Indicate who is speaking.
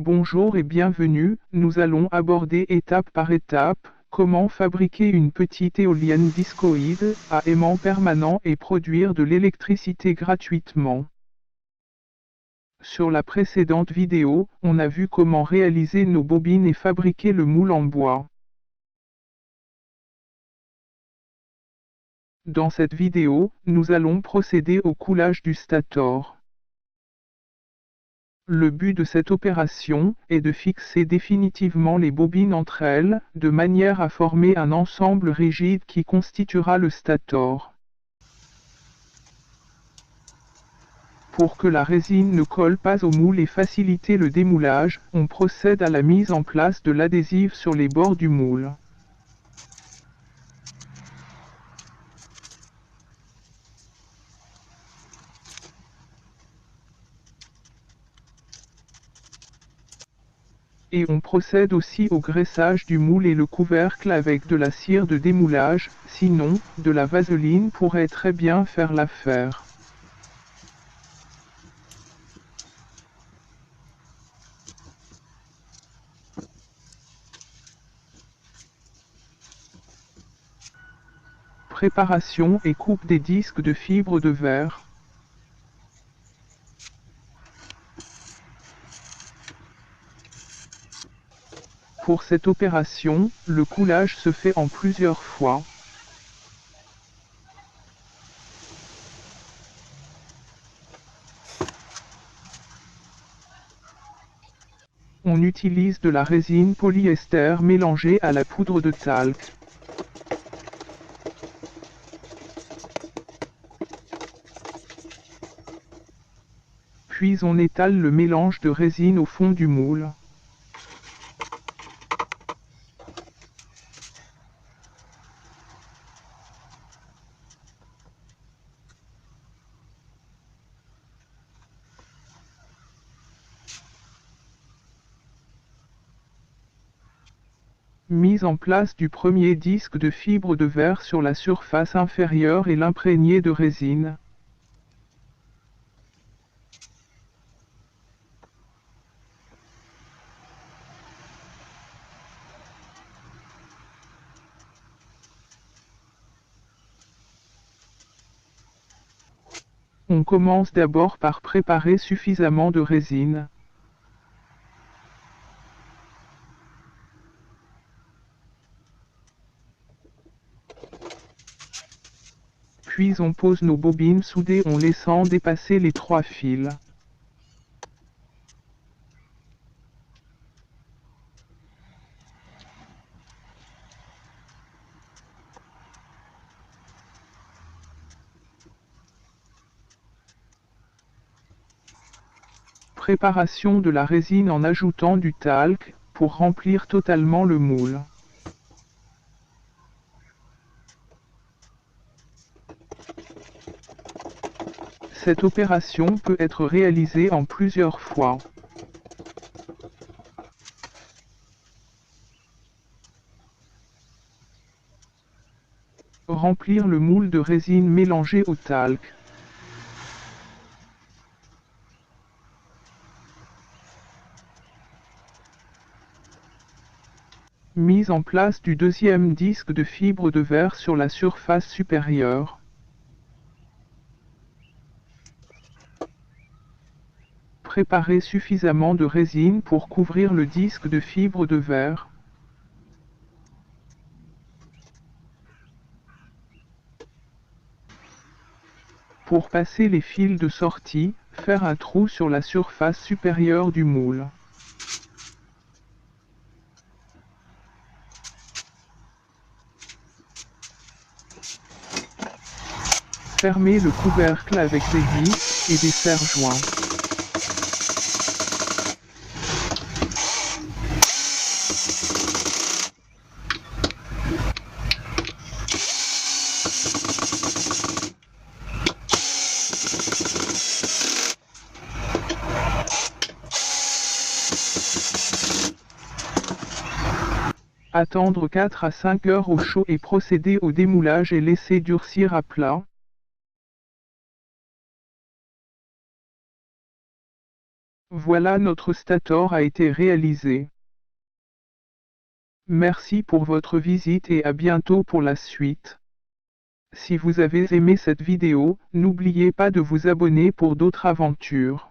Speaker 1: Bonjour et bienvenue, nous allons aborder étape par étape, comment fabriquer une petite éolienne discoïde, à aimant permanent et produire de l'électricité gratuitement. Sur la précédente vidéo, on a vu comment réaliser nos bobines et fabriquer le moule en bois. Dans cette vidéo, nous allons procéder au coulage du stator. Le but de cette opération est de fixer définitivement les bobines entre elles, de manière à former un ensemble rigide qui constituera le stator. Pour que la résine ne colle pas au moule et faciliter le démoulage, on procède à la mise en place de l'adhésif sur les bords du moule. Et on procède aussi au graissage du moule et le couvercle avec de la cire de démoulage, sinon, de la vaseline pourrait très bien faire l'affaire. Préparation et coupe des disques de fibre de verre. Pour cette opération, le coulage se fait en plusieurs fois. On utilise de la résine polyester mélangée à la poudre de talc. Puis on étale le mélange de résine au fond du moule. Mise en place du premier disque de fibre de verre sur la surface inférieure et l'imprégné de résine. On commence d'abord par préparer suffisamment de résine. Puis on pose nos bobines soudées en laissant dépasser les 3 fils. Préparation de la résine en ajoutant du talc, pour remplir totalement le moule. Cette opération peut être réalisée en plusieurs fois. Remplir le moule de résine mélangée au talc. Mise en place du deuxième disque de fibre de verre sur la surface supérieure. Préparer suffisamment de résine pour couvrir le disque de fibre de verre. Pour passer les fils de sortie, faire un trou sur la surface supérieure du moule. Fermer le couvercle avec des vis et des serre-joints. Attendre 4 à 5 heures au chaud et procéder au démoulage et laisser durcir à plat. Voilà, notre stator a été réalisé. Merci pour votre visite et à bientôt pour la suite. Si vous avez aimé cette vidéo, n'oubliez pas de vous abonner pour d'autres aventures.